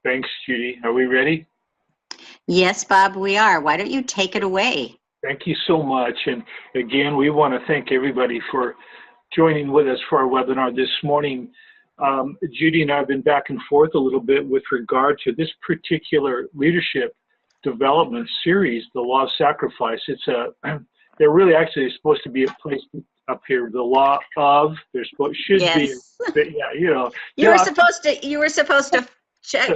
Thanks, Judy. Are we ready? Yes, Bob, we are. Why don't you take it away? Thank you so much. And again, we want to thank everybody for joining with us for our webinar this morning. Judy and I have been back and forth a little bit with regard to this particular leadership development series, The Law of Sacrifice. They're really actually supposed to be a place up here. The law of, should Yes. be, yeah, you know. You were supposed to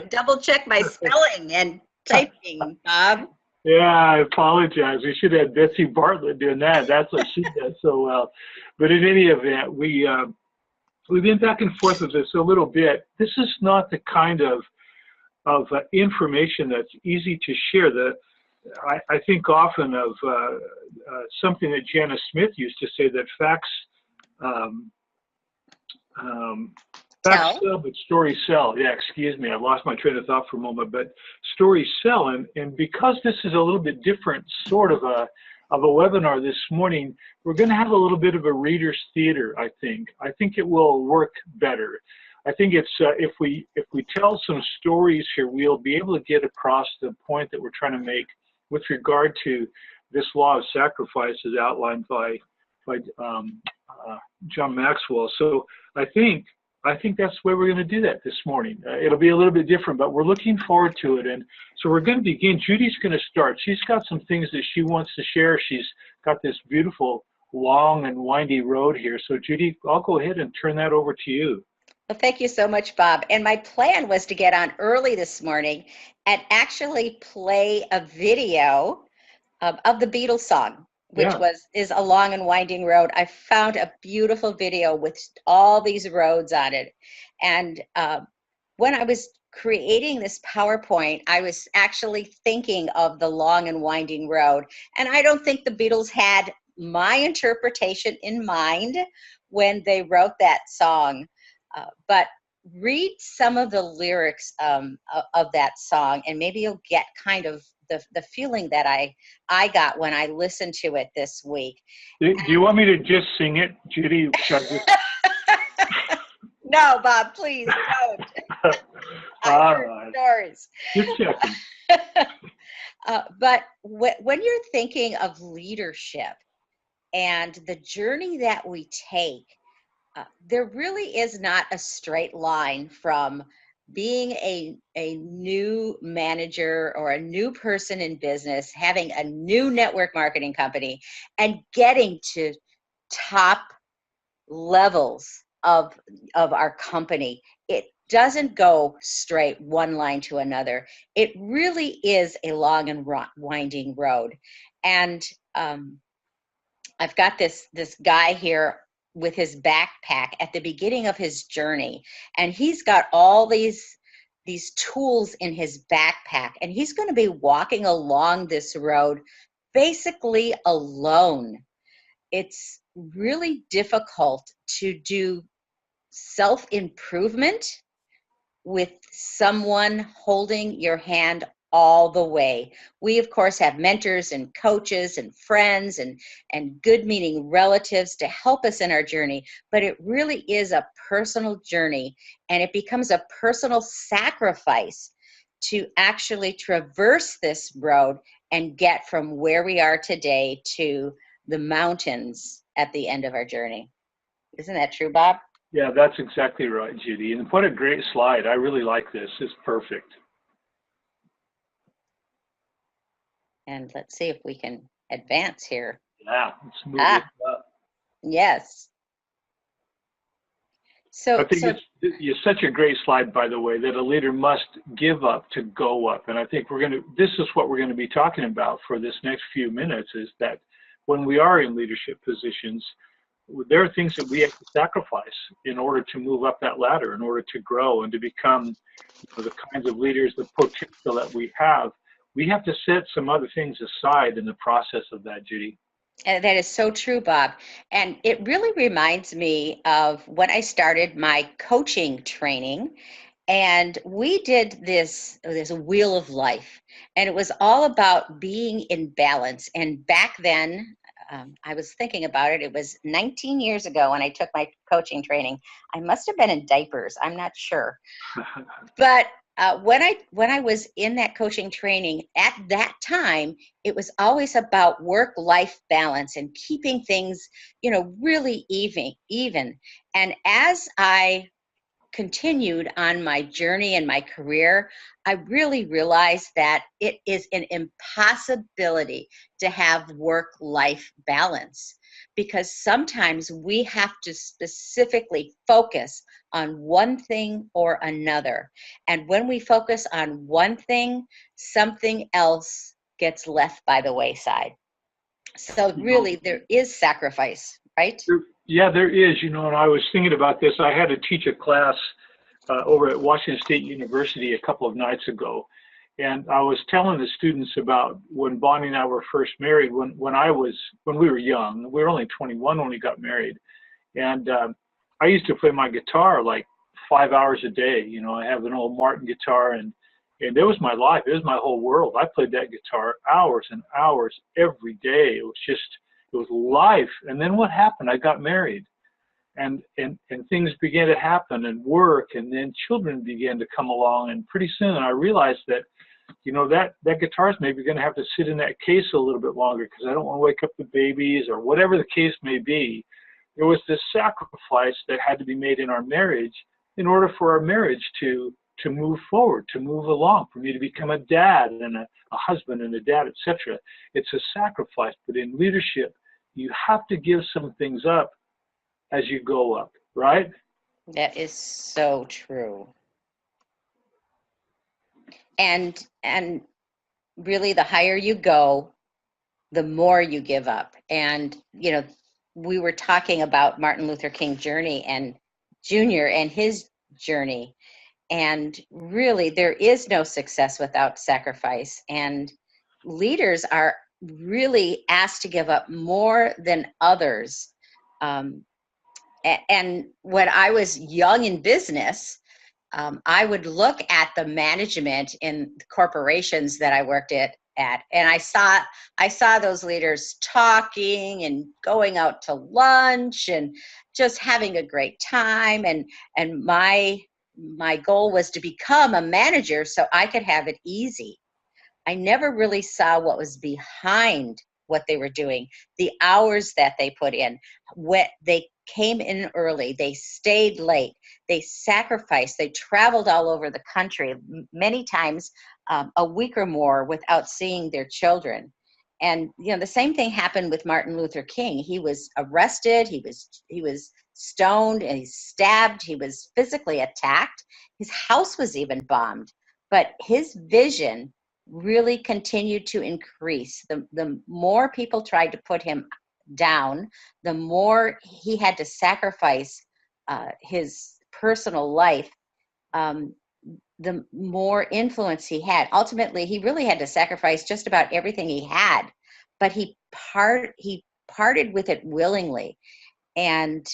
double check my spelling and typing, Bob. Yeah, I apologize. We should have Betsy Bartlett doing that. That's what she does so well. But in any event, we've been back and forth with this a little bit. This is not the kind of information that's easy to share. I think often of something that Janice Smith used to say, that facts sell, but stories sell. Yeah, excuse me, I lost my train of thought for a moment, but stories sell. And because this is a little bit different sort of a webinar this morning, we're going to have a little bit of a reader's theater, I think. I think it will work better. I think it's if we tell some stories here, we'll be able to get across the point that we're trying to make with regard to this law of sacrifice as outlined by John Maxwell. So I think that's the way we're going to do that this morning. It'll be a little bit different, but we're looking forward to it. And so we're going to begin. Judy's going to start. She's got some things that she wants to share. She's got this beautiful, long and windy road here. So Judy, I'll go ahead and turn that over to you. Well, thank you so much, Bob. And my plan was to get on early this morning and actually play a video of the Beatles song, which is A Long and Winding Road. I found a beautiful video with all these roads on it. And when I was creating this PowerPoint, I was actually thinking of the long and winding road. And I don't think the Beatles had my interpretation in mind when they wrote that song. But read some of the lyrics of that song, and maybe you'll get kind of the feeling that I got when I listened to it this week. Do you want me to just sing it, Judy? No, Bob, please don't. All right. Stories. Just checking. But when you're thinking of leadership and the journey that we take, there really is not a straight line from being a new manager or a new person in business, having a new network marketing company, and getting to top levels of our company. It doesn't go straight one line to another. It really is a long and winding road. And I've got this guy here with his backpack at the beginning of his journey, and he's got all these tools in his backpack, and he's going to be walking along this road basically alone. It's really difficult to do self-improvement with someone holding your hand all the way. We, of course, have mentors and coaches and friends and good-meaning relatives to help us in our journey, but it really is a personal journey, and it becomes a personal sacrifice to actually traverse this road and get from where we are today to the mountains at the end of our journey. Isn't that true, Bob? Yeah, that's exactly right, Judy. And what a great slide. I really like this. It's perfect. And let's see if we can advance here. Yeah, let's move it up. Yes. So I think it's such a great slide, by the way, that a leader must give up to go up. And I think this is what we're going to be talking about for this next few minutes, is that when we are in leadership positions, there are things that we have to sacrifice in order to move up that ladder, in order to grow and to become the kinds of leaders, the potential that we have. We have to set some other things aside in the process of that, Judy. And that is so true, Bob. And it really reminds me of when I started my coaching training, and we did this wheel of life, and it was all about being in balance. And back then, I was thinking about it. It was 19 years ago when I took my coaching training. I must have been in diapers. I'm not sure. But when I was in that coaching training at that time, it was always about work-life balance and keeping things, really even. And as I continued on my journey and my career, I really realized that it is an impossibility to have work-life balance, because sometimes we have to specifically focus on one thing or another. And when we focus on one thing, something else gets left by the wayside. So You know, really, there is sacrifice, right? yeah, there is, and I was thinking about this. I had to teach a class over at Washington State University a couple of nights ago. And I was telling the students about when Bonnie and I were first married, when we were young. We were only 21 when we got married. And I used to play my guitar like 5 hours a day. I have an old Martin guitar, and it was my life. It was my whole world. I played that guitar hours and hours every day. It was life. And then what happened? I got married. And things began to happen, and work, and then children began to come along, and pretty soon I realized that that guitar is maybe going to have to sit in that case a little bit longer, because I don't want to wake up the babies, or whatever the case may be. There was this sacrifice that had to be made in our marriage in order for our marriage to move forward, to move along, for me to become a dad and a husband and a dad, etc. It's a sacrifice. But in leadership, you have to give some things up as you go up, right? That is so true. And really, the higher you go, the more you give up. And we were talking about Martin Luther King journey and Jr. and his journey. And really, there is no success without sacrifice. And leaders are really asked to give up more than others. And when I was young in business, I would look at the management in corporations that I worked at, and I saw those leaders talking and going out to lunch and just having a great time. And my goal was to become a manager so I could have it easy. I never really saw what was behind what they were doing, the hours that they put in. What they came in early, they stayed late, they sacrificed, they traveled all over the country, many times a week or more without seeing their children. And the same thing happened with Martin Luther King. He was arrested, he was stoned, and he stabbed, he was physically attacked. His house was even bombed. But his vision really continued to increase. The more people tried to put him down, the more he had to sacrifice his personal life, the more influence he had. Ultimately, he really had to sacrifice just about everything he had, but he parted with it willingly. And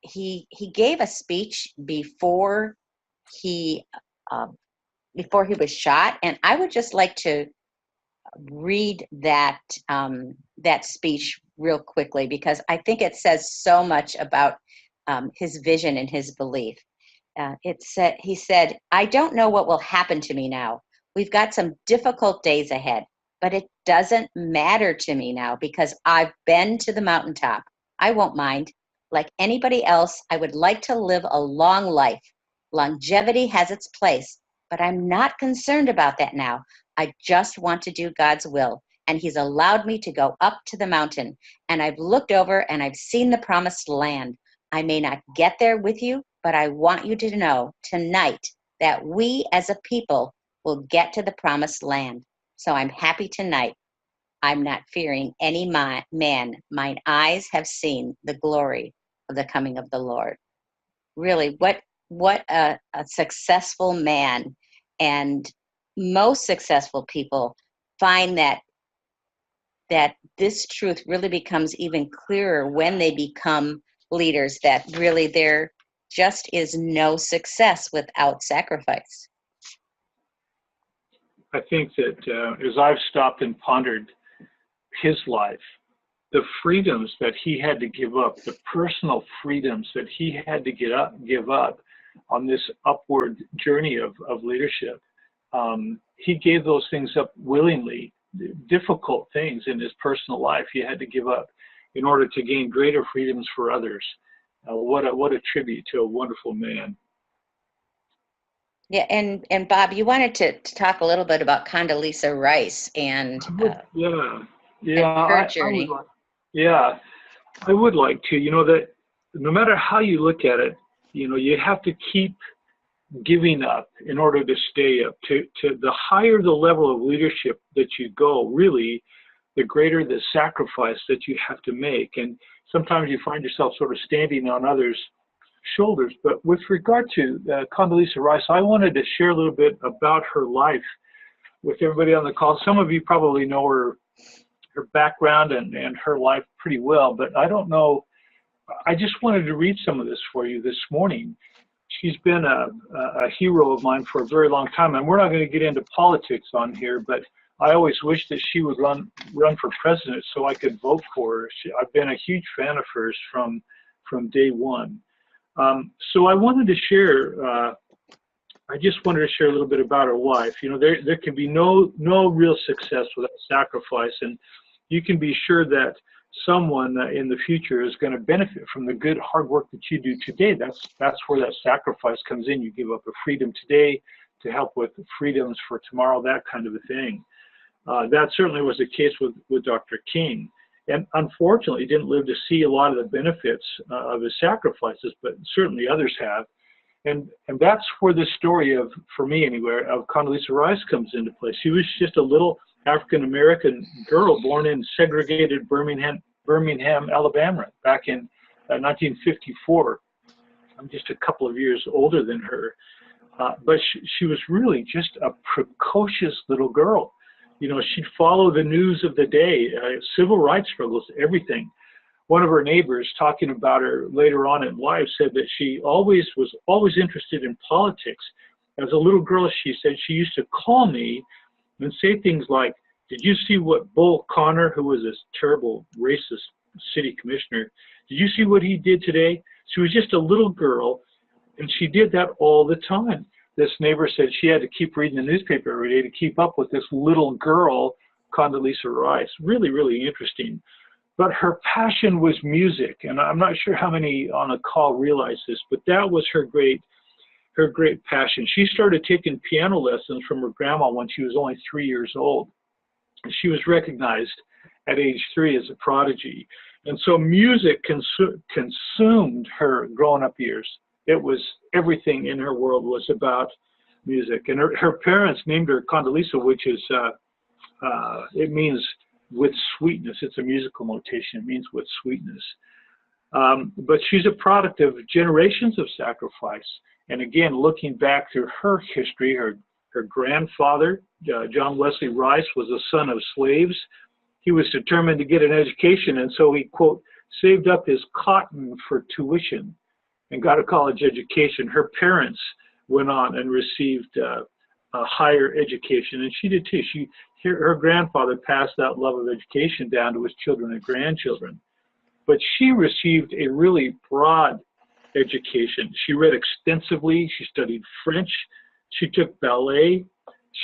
he gave a speech before he was shot, and I would just like to read that speech real quickly, because I think it says so much about his vision and his belief. He said, "I don't know what will happen to me now. We've got some difficult days ahead, but it doesn't matter to me now because I've been to the mountaintop. I won't mind. Like anybody else, I would like to live a long life. Longevity has its place, but I'm not concerned about that now. I just want to do God's will. And he's allowed me to go up to the mountain. And I've looked over and I've seen the promised land. I may not get there with you, but I want you to know tonight that we as a people will get to the promised land. So I'm happy tonight. I'm not fearing any man. Mine eyes have seen the glory of the coming of the Lord." Really, what a successful man. And most successful people find that this truth really becomes even clearer when they become leaders, that really there just is no success without sacrifice. I think that as I've stopped and pondered his life, the freedoms that he had to give up, the personal freedoms that he had to give up, on this upward journey of leadership. He gave those things up willingly. Difficult things in his personal life he had to give up in order to gain greater freedoms for others. What a tribute to a wonderful man. Yeah, and Bob, you wanted to talk a little bit about Condoleezza Rice and her journey. I would like to. You know, that no matter how you look at it, you know, you have to keep giving up in order to stay up. To the higher the level of leadership that you go, really, the greater the sacrifice that you have to make. And sometimes you find yourself sort of standing on others' shoulders. But with regard to Condoleezza Rice, I wanted to share a little bit about her life with everybody on the call. Some of you probably know her background and her life pretty well, but I don't know. I just wanted to read some of this for you this morning. She's been a hero of mine for a very long time, and we're not going to get into politics on here, but I always wished that she would run for president so I could vote for her. I've been a huge fan of hers from day one. So I wanted to share, I just wanted to share a little bit about her life. You know, there can be no real success without sacrifice, and you can be sure that someone in the future is going to benefit from the good hard work that you do today. That's where that sacrifice comes in. You give up a freedom today to help with freedoms for tomorrow, that kind of a thing. That certainly was the case with Dr. King. And unfortunately, didn't live to see a lot of the benefits of his sacrifices, but certainly others have. And that's where the story of, for me anyway, of Condoleezza Rice comes into play. She was just a little African-American girl born in segregated Birmingham, Alabama, back in 1954. I'm just a couple of years older than her. But she was really just a precocious little girl. You know, she'd follow the news of the day, civil rights struggles, everything. One of her neighbors, talking about her later on in life, said that she was always interested in politics. As a little girl, she said she used to call me and say things like, "Did you see what Bull Connor, who was this terrible racist city commissioner, did you see what he did today?" She was just a little girl, and she did that all the time. This neighbor said she had to keep reading the newspaper every day to keep up with this little girl, Condoleezza Rice. Really, really interesting. But her passion was music, and I'm not sure how many on the call realize this, but that was her great passion. She started taking piano lessons from her grandma when she was only 3 years old. She was recognized at age 3 as a prodigy. And so music consumed her growing up years. It was everything in her world was about music. And her parents named her Condoleezza, which is, it means with sweetness. It's a musical notation. It means with sweetness. But she's a product of generations of sacrifice. And again, looking back through her history, her grandfather, John Wesley Rice, was a son of slaves. He was determined to get an education, and so he, quote, saved up his cotton for tuition and got a college education. Her parents went on and received a higher education, and she did too. Her grandfather passed that love of education down to his children and grandchildren. But she received a really broad education. She read extensively. She studied French. She took ballet.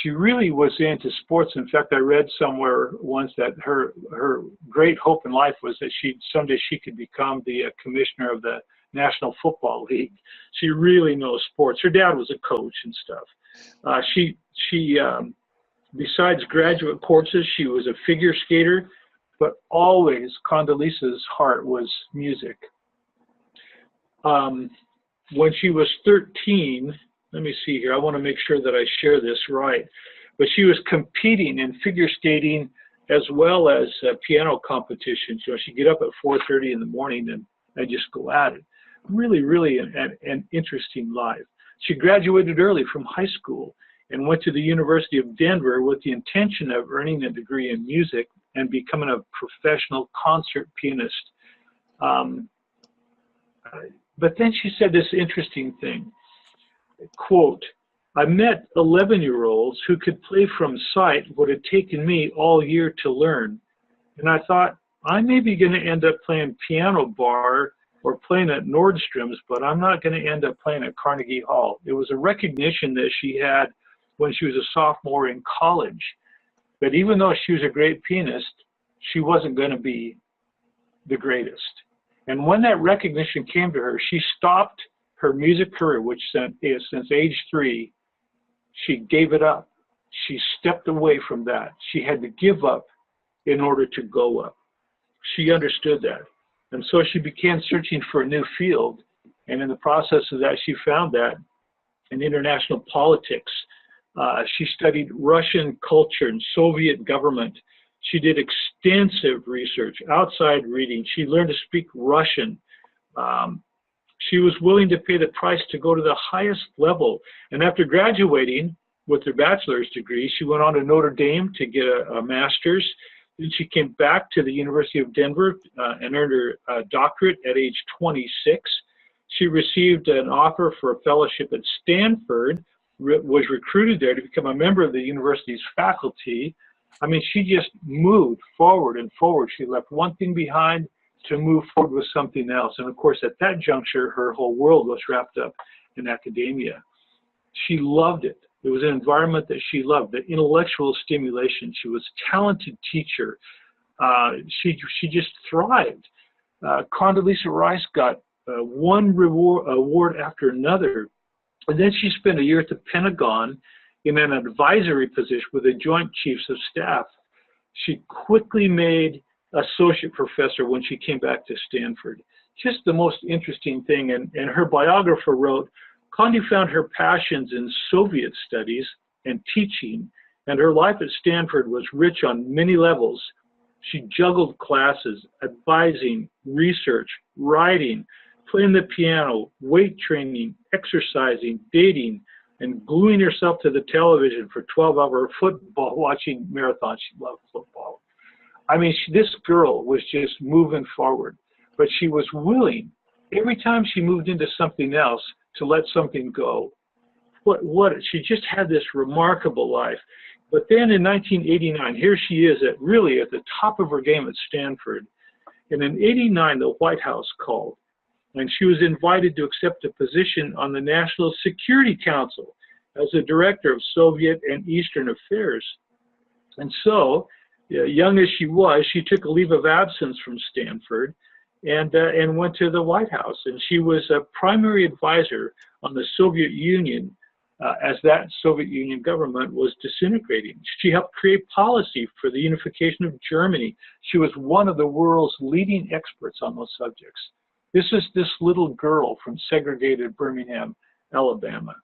She really was into sports. In fact, I read somewhere once that her great hope in life was that someday she could become the commissioner of the National Football League. She really knows sports. Her dad was a coach and stuff. She besides graduate courses, she was a figure skater, but always Condoleezza's heart was music. When she was 13, let me see here, I want to make sure that I share this right, but she was competing in figure skating as well as piano competitions. You know, she'd get up at 4:30 in the morning and just go at it. Really, really an interesting life. She graduated early from high school and went to the University of Denver with the intention of earning a degree in music and becoming a professional concert pianist. But then she said this interesting thing, quote, I met 11-year-olds who could play from sight what had taken me all year to learn. And I thought, I may be going to end up playing piano bar or playing at Nordstrom's, but I'm not going to end up playing at Carnegie Hall. It was a recognition that she had when she was a sophomore in college, that even though she was a great pianist, she wasn't going to be the greatest. And when that recognition came to her, she stopped her music career, which since age 3, she gave it up. She stepped away from that. She had to give up in order to go up. She understood that. And so she began searching for a new field. And in the process of that, she found that in international politics. She studied Russian culture and Soviet government. She did extensive research, outside reading. She learned to speak Russian. She was willing to pay the price to go to the highest level. And after graduating with her bachelor's degree, she went on to Notre Dame to get a master's. Then she came back to the University of Denver and earned her doctorate at age 26. She received an offer for a fellowship at Stanford, was recruited there to become a member of the university's faculty. I mean, she just moved forward and forward. She left one thing behind to move forward with something else. And of course, at that juncture, her whole world was wrapped up in academia. She loved it. It was an environment that she loved, the intellectual stimulation. She was a talented teacher. She just thrived. Condoleezza Rice got one award after another. And then she spent a year at the Pentagon in an advisory position with the Joint Chiefs of Staff. She quickly made associate professor when she came back to Stanford. Just the most interesting thing. And her biographer wrote, Condi found her passions in Soviet studies and teaching, and her life at Stanford was rich on many levels. She juggled classes, advising, research, writing, playing the piano, weight training, exercising, dating, and gluing herself to the television for 12-hour football watching marathons. She loved football. I mean, this girl was just moving forward, but she was willing, every time she moved into something else, to let something go. She just had this remarkable life. But then in 1989, here she is really at the top of her game at Stanford. And in 89, the White House called, and she was invited to accept a position on the National Security Council as the director of Soviet and Eastern affairs. And so, young as she was, she took a leave of absence from Stanford and went to the White House. And she was a primary advisor on the Soviet Union as that Soviet Union government was disintegrating. She helped create policy for the unification of Germany. She was one of the world's leading experts on those subjects. This is this little girl from segregated Birmingham, Alabama.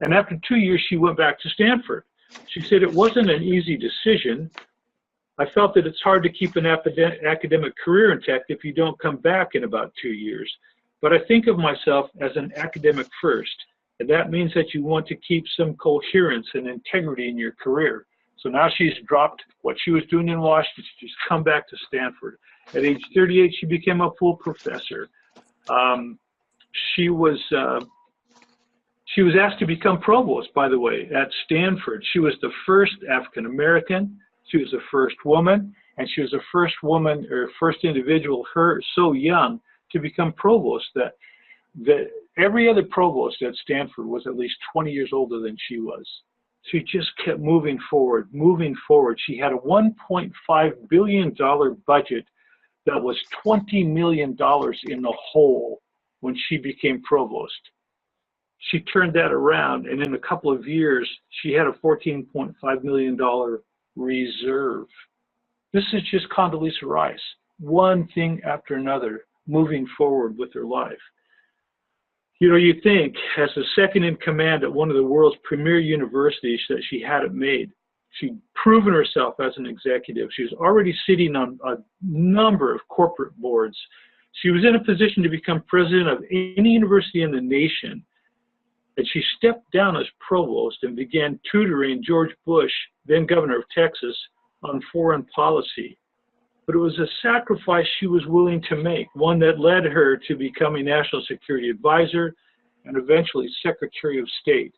And after 2 years, she went back to Stanford. She said, it wasn't an easy decision. I felt that it's hard to keep an academic career intact if you don't come back in about 2 years. But I think of myself as an academic first, and that means that you want to keep some coherence and integrity in your career. So now she's dropped what she was doing in Washington. She's come back to Stanford. At age 38, she became a full professor. She was asked to become provost, by the way, at Stanford. She was the first African American. She was the first woman, and she was the first woman or first individual, so young, to become provost. That every other provost at Stanford was at least 20 years older than she was. She just kept moving forward, moving forward. She had a $1.5 billion budget that was $20 million in the hole when she became provost. She turned that around, and in a couple of years, she had a $14.5 million reserve. This is just Condoleezza Rice, one thing after another, moving forward with her life. You know, you think, as a second in command at one of the world's premier universities, that she had it made. She'd proven herself as an executive. She was already sitting on a number of corporate boards. She was in a position to become president of any university in the nation. And she stepped down as provost and began tutoring George Bush, then governor of Texas, on foreign policy. But it was a sacrifice she was willing to make, one that led her to becoming National Security Advisor and eventually Secretary of State.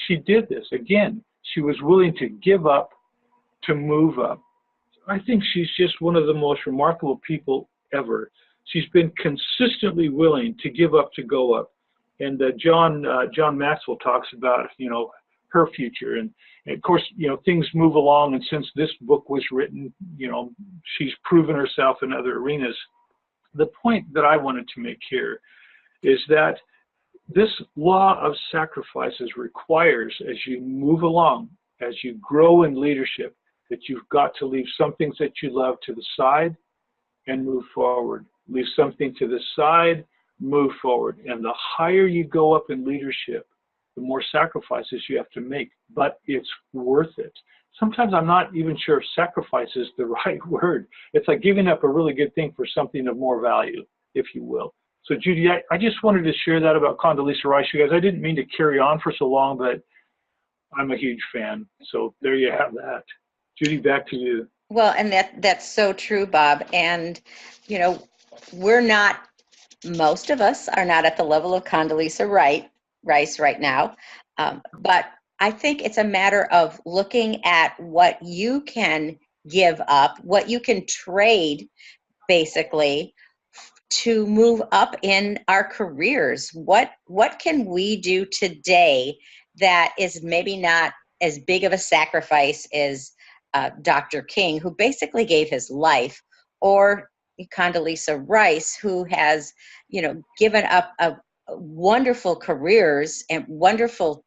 She did this. Again, she was willing to give up to move up. I think she's just one of the most remarkable people ever. She's been consistently willing to give up to go up. And John Maxwell talks about, her future. And of course, things move along. And since this book was written, she's proven herself in other arenas. The point that I wanted to make here is that this law of sacrifices requires, as you move along, as you grow in leadership, that you've got to leave some things that you love to the side and move forward. Leave something to the side, move forward. And the higher you go up in leadership, the more sacrifices you have to make, but it's worth it. Sometimes I'm not even sure if sacrifice is the right word. It's like giving up a really good thing for something of more value, if you will. So Judy, I just wanted to share that about Condoleezza Rice, you guys. I didn't mean to carry on for so long, but I'm a huge fan. So there you have that. Judy, back to you. Well, and that's so true, Bob. And, we're not, most of us are not at the level of Condoleezza Rice right now. But I think it's a matter of looking at what you can give up, what you can trade, basically, to move up in our careers. What can we do today that is maybe not as big of a sacrifice as Dr. King, who basically gave his life, or Condoleezza Rice, who has, given up wonderful careers and wonderful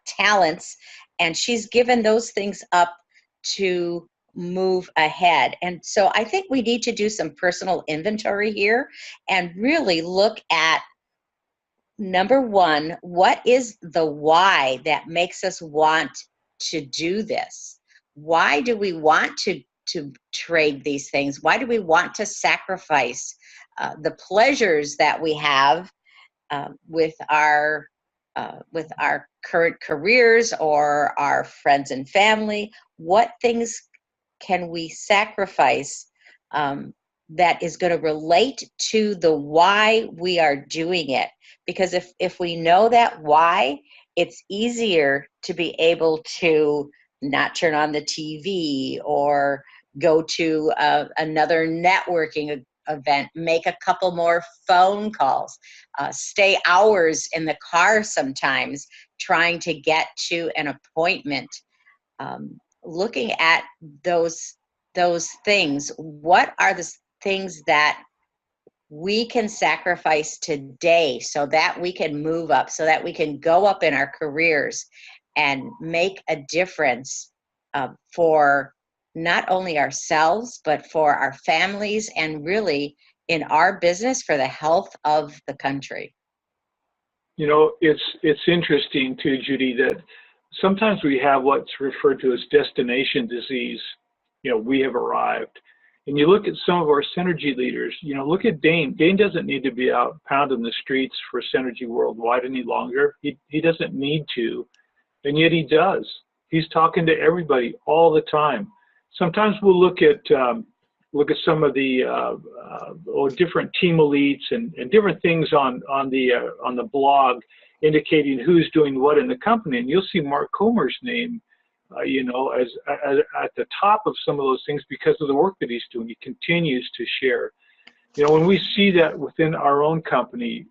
talents, and she's given those things up to move ahead. And so I think we need to do some personal inventory here and really look at, number one, what is the why that makes us want to do this? Why do we want to trade these things? Why do we want to sacrifice the pleasures that we have with our current careers or our friends and family? What things can we sacrifice that is going to relate to the why we are doing it? Because if we know that why, it's easier to be able to not turn on the TV or go to another networking event, make a couple more phone calls, stay hours in the car sometimes trying to get to an appointment. Looking at those things, what are the things that we can sacrifice today so that we can move up, so that we can go up in our careers and make a difference for not only ourselves, but for our families, and really in our business for the health of the country. It's interesting too, Judy, that sometimes we have what's referred to as destination disease. We have arrived. And you look at some of our Synergy leaders, look at Dane. Dane doesn't need to be out pounding the streets for Synergy Worldwide any longer. He doesn't need to, and yet he does. He's talking to everybody all the time. Sometimes we'll look at some of the different team elites and different things on the blog indicating who's doing what in the company, and you'll see Mark Comer's name, as at the top of some of those things because of the work that he's doing. He continues to share. When we see that within our own company,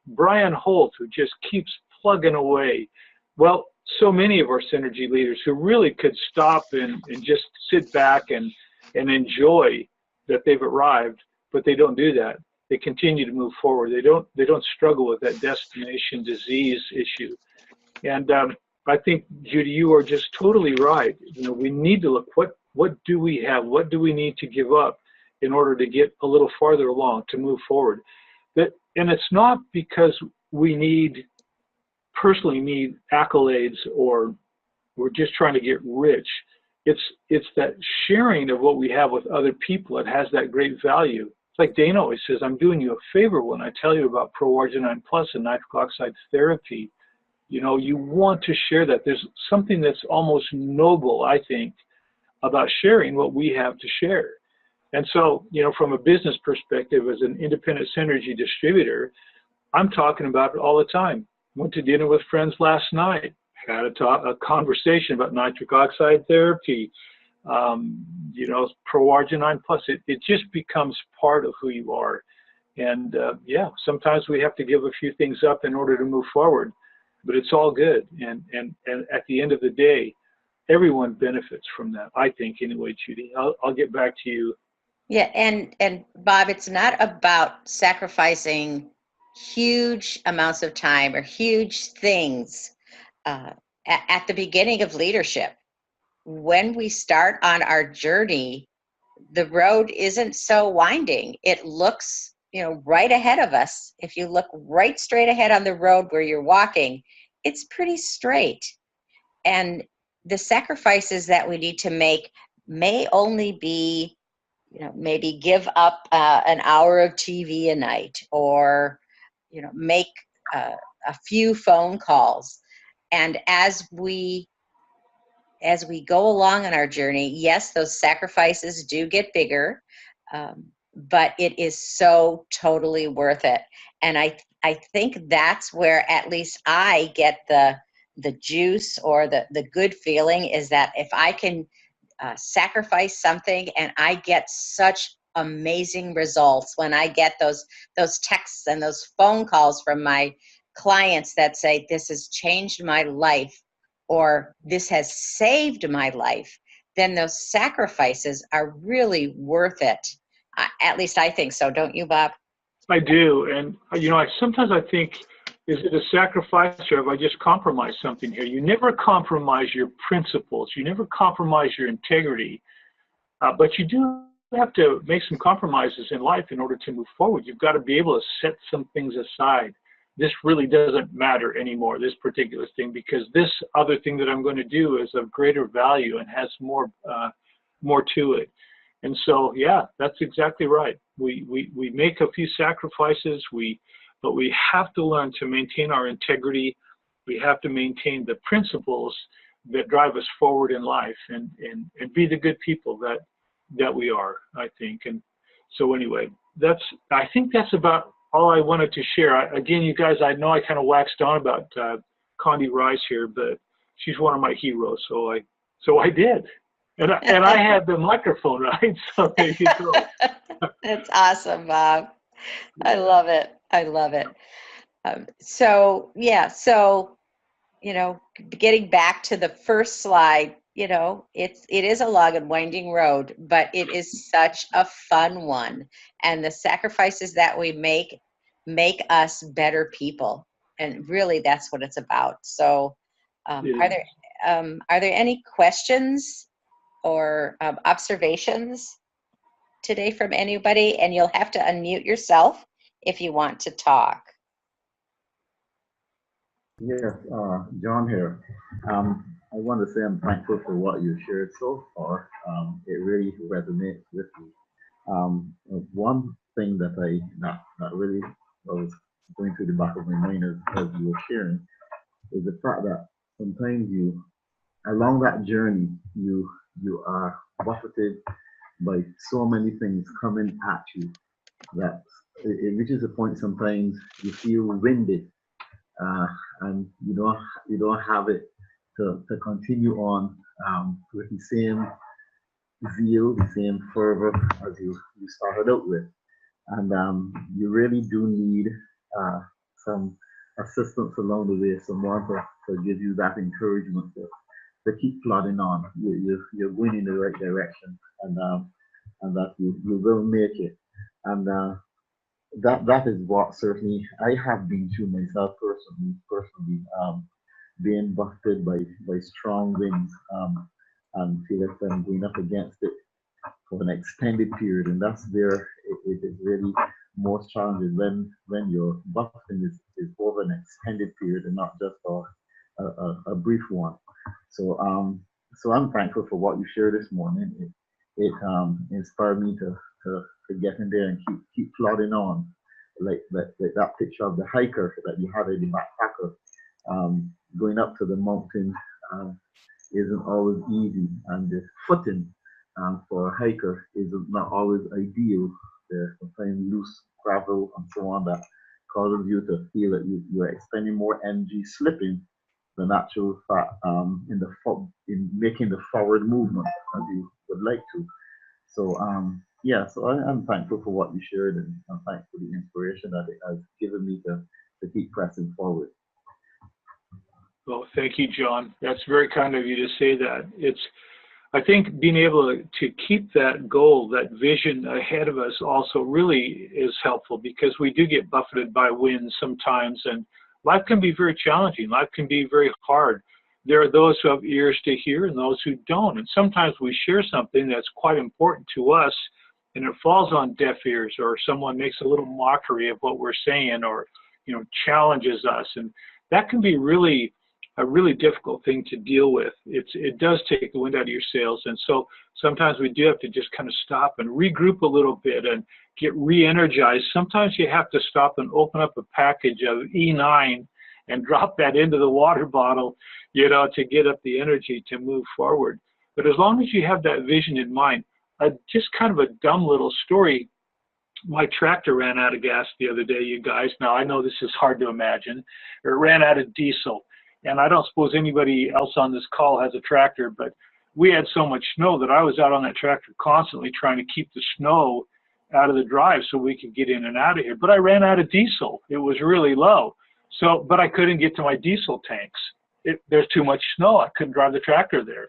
Brian Holt, who just keeps plugging away. Well, so many of our Synergy leaders who really could stop and just sit back and enjoy that they've arrived, but they don't do that. They continue to move forward. They don't struggle with that destination disease issue. And I think, Judy, you are just totally right. We need to look, what do we have? What do we need to give up in order to get a little farther along, to move forward? And it's not because we personally need accolades or we're just trying to get rich. It's that sharing of what we have with other people that has that great value. It's like Dana always says, I'm doing you a favor when I tell you about Pro-Arginine Plus and nitric oxide therapy. You want to share that. There's something that's almost noble, I think, about sharing what we have to share. And so, from a business perspective, as an independent Synergy distributor, I'm talking about it all the time. Went to dinner with friends last night, had a conversation about nitric oxide therapy, Pro-Arginine Plus. It just becomes part of who you are. And yeah, sometimes we have to give a few things up in order to move forward, but it's all good. And at the end of the day, everyone benefits from that, I think, anyway. Judy, I'll get back to you. Yeah, and Bob, it's not about sacrificing huge amounts of time or huge things uh, at the beginning of leadership. When we start on our journey, the road isn't so winding. It looks, right ahead of us. If you look right straight ahead on the road where you're walking, it's pretty straight. And the sacrifices that we need to make may only be, maybe give up an hour of TV a night, or, make a few phone calls. And as we go along on our journey, yes, those sacrifices do get bigger, but it is so totally worth it. And I think that's where at least I get the juice, or the good feeling, is that if I can sacrifice something and I get such amazing results when I get those texts and those phone calls from my clients that say, this has changed my life, or this has saved my life, then those sacrifices are really worth it. At least I think so. Don't you, Bob? I do. And, sometimes I think, is it a sacrifice, or have I just compromised something here? You never compromise your principles. You never compromise your integrity. But you do have to make some compromises in life in order to move forward. You've got to be able to set some things aside. This really doesn't matter anymore, this particular thing, because this other thing that I'm going to do is of greater value and has more to it. And so, yeah, that's exactly right. We make a few sacrifices, but we have to learn to maintain our integrity. We have to maintain the principles that drive us forward in life, and be the good people that we are, I think. And so anyway, I think that's about all I wanted to share. Again, you guys, I know I kind of waxed on about Condoleezza Rice here, but she's one of my heroes, so I did. And I had the microphone, right? So there you go. That's awesome, Bob. I love it. I love it. So getting back to the first slide, it is a long and winding road, but it is such a fun one. And the sacrifices that we make us better people. And really, that's what it's about. So are there any questions or observations today from anybody? And you'll have to unmute yourself if you want to talk. Yes, John here. I want to say I'm thankful for what you shared so far. It really resonates with me. One thing that really was going through the back of my mind as you were sharing is the fact that sometimes along that journey, you are buffeted by so many things coming at you that it reaches a point sometimes you feel winded, and you don't have it to continue on with the same zeal, the same fervor as you started out with. And you really do need some assistance along the way, someone to give you that encouragement to keep plodding on. You're going in the right direction, and that you will make it. And that is what certainly I have been through myself personally, being buffeted by strong winds, and feel like I'm going up against it for an extended period, and that's where it is really most challenging when your buffeting is over an extended period and not just a brief one. So I'm thankful for what you shared this morning. It inspired me to get in there and keep plodding on, like that picture of the hiker that you had in the backpacker. Going up to the mountain isn't always easy, and the footing for a hiker is not always ideal. There's sometimes loose gravel and so on that causes you to feel that you're expending more energy slipping than actual fact in making the forward movement as you would like to. So yeah, so I'm thankful for what you shared, and I'm thankful for the inspiration that it has given me to keep pressing forward. Well, thank you, John. That's very kind of you to say that. I think being able to keep that goal, that vision ahead of us also really is helpful, because we do get buffeted by winds sometimes, and life can be very challenging. Life can be very hard. There are those who have ears to hear and those who don't. And sometimes we share something that's quite important to us and it falls on deaf ears, or someone makes a little mockery of what we're saying, or, challenges us. And that can be a really difficult thing to deal with. It does take the wind out of your sails. And so sometimes we do have to just kind of stop and regroup a little bit and get re-energized. Sometimes you have to stop and open up a package of E9 and drop that into the water bottle, to get up the energy to move forward. But as long as you have that vision in mind, just kind of a dumb little story. My tractor ran out of gas the other day, you guys. Now, I know this is hard to imagine. It ran out of diesel. And I don't suppose anybody else on this call has a tractor, but we had so much snow that I was out on that tractor constantly trying to keep the snow out of the drive so we could get in and out of here. But I ran out of diesel. It was really low. But I couldn't get to my diesel tanks. There's too much snow. I couldn't drive the tractor there.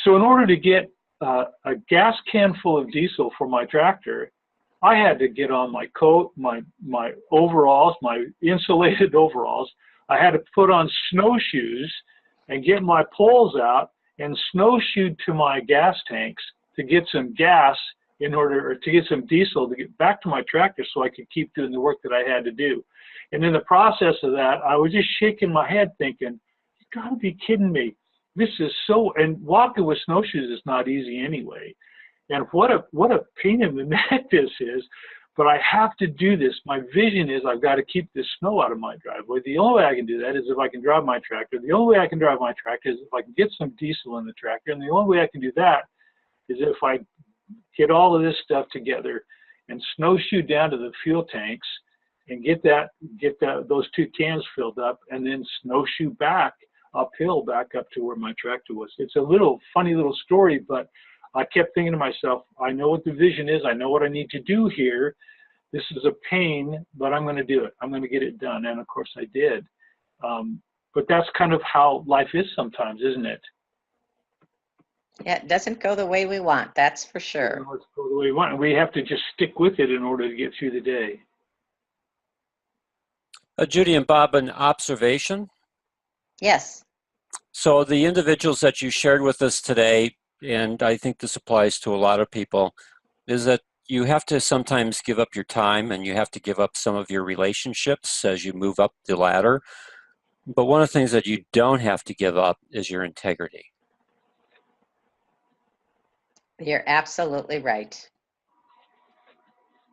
So in order to get a gas can full of diesel for my tractor, I had to get on my coat, my overalls, my insulated overalls. I had to put on snowshoes and get my poles out and snowshoe to my gas tanks to get some gas or to get some diesel to get back to my tractor so I could keep doing the work that I had to do. And in the process of that, I was just shaking my head thinking, you gotta be kidding me. This is and walking with snowshoes is not easy anyway. And what a pain in the neck this is, but I have to do this. My vision is I've got to keep this snow out of my driveway. The only way I can do that is if I can drive my tractor. The only way I can drive my tractor is if I can get some diesel in the tractor. And the only way I can do that is if I get all of this stuff together and snowshoe down to the fuel tanks and get those two cans filled up, and then snowshoe back uphill back up to where my tractor was. It's a funny little story, but I kept thinking to myself, I know what the vision is. I know what I need to do here. This is a pain, but I'm going to do it. I'm going to get it done. And of course I did. But that's kind of how life is sometimes, isn't it? Yeah, it doesn't go the way we want. That's for sure. It doesn't go the way we want. We have to just stick with it in order to get through the day. Judy and Bob, an observation? Yes. So the individuals that you shared with us today, and I think this applies to a lot of people, is that you have to sometimes give up your time and you have to give up some of your relationships as you move up the ladder. But one of the things that you don't have to give up is your integrity. You're absolutely right.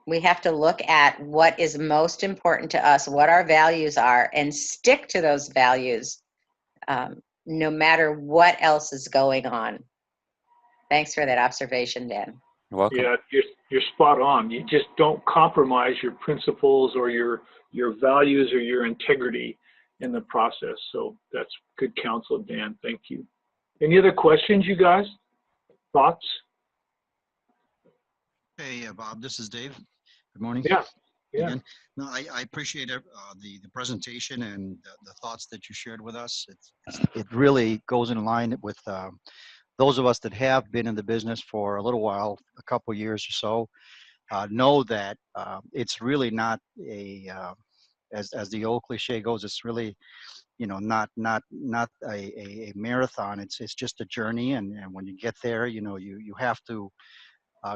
We have to look at what is most important to us, what our values are, and stick to those values no matter what else is going on. Thanks for that observation, Dan. You're welcome. Yeah, you're spot on. You just don't compromise your principles or your values or your integrity in the process. So that's good counsel, Dan. Thank you. Any other questions, you guys? Thoughts? Hey, Bob, this is Dave. Good morning. Yeah. Again. No, I appreciate the presentation and the thoughts that you shared with us. It really goes in line with those of us that have been in the business for a little while, a couple of years or so, know that it's really not as the old cliche goes, it's really, not a marathon. It's just a journey, and when you get there, you have to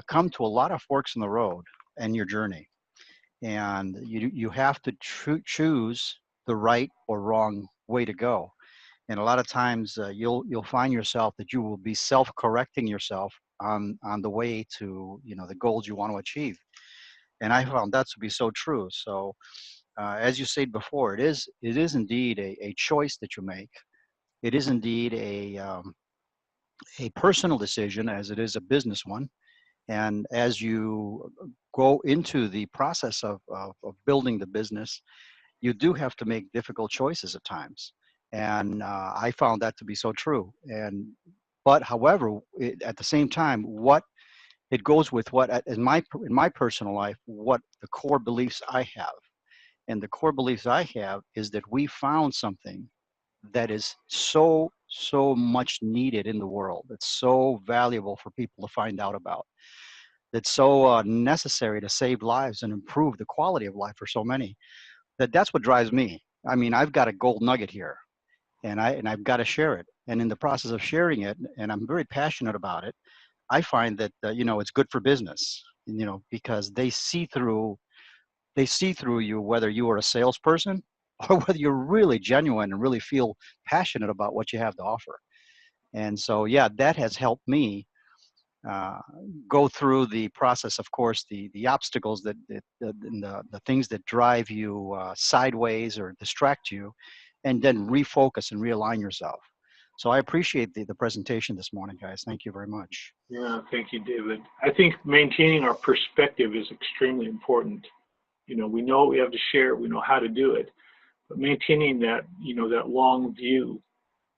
come to a lot of forks in the road in your journey, and you have to choose the right or wrong way to go. And a lot of times you'll find yourself that you will be self-correcting yourself on the way to the goals you want to achieve. And I found that to be so true. So as you said before, it is indeed a choice that you make. It is indeed a personal decision as it is a business one. And as you go into the process of building the business, you do have to make difficult choices at times. And I found that to be so true. But however, at the same time, what it goes with what, in my personal life, what the core beliefs I have. And the core beliefs I have is that we found something that is so much needed in the world. It's so valuable for people to find out about. That's so necessary to save lives and improve the quality of life for so many. That's what drives me. I mean, I've got a gold nugget here, and I've got to share it. And in the process of sharing it, and I'm very passionate about it, I find that it's good for business. Because they see through you, whether you are a salesperson or whether you're really genuine and really feel passionate about what you have to offer. And so, yeah, that has helped me go through the process. Of course, the obstacles the things that drive you sideways or distract you, and then refocus and realign yourself. So I appreciate the presentation this morning, guys. Thank you very much. Yeah, thank you, David. I think maintaining our perspective is extremely important. We know what we have to share, we know how to do it, but maintaining that, that long view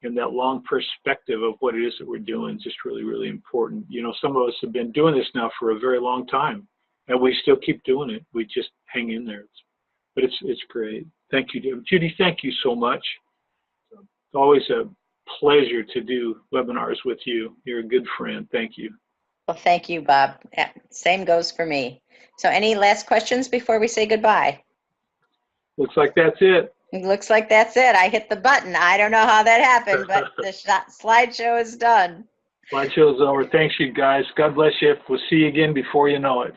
and that long perspective of what it is that we're doing is just really, really important. Some of us have been doing this now for a very long time, and we still keep doing it. We just hang in there. But it's great. Thank you, David. Judy, thank you so much. It's always a pleasure to do webinars with you. You're a good friend. Thank you. Well, thank you, Bob. Same goes for me. So any last questions before we say goodbye? Looks like that's it. It looks like that's it. I hit the button. I don't know how that happened, but the slideshow is done. Slideshow's over. Thanks, you guys. God bless you. We'll see you again before you know it.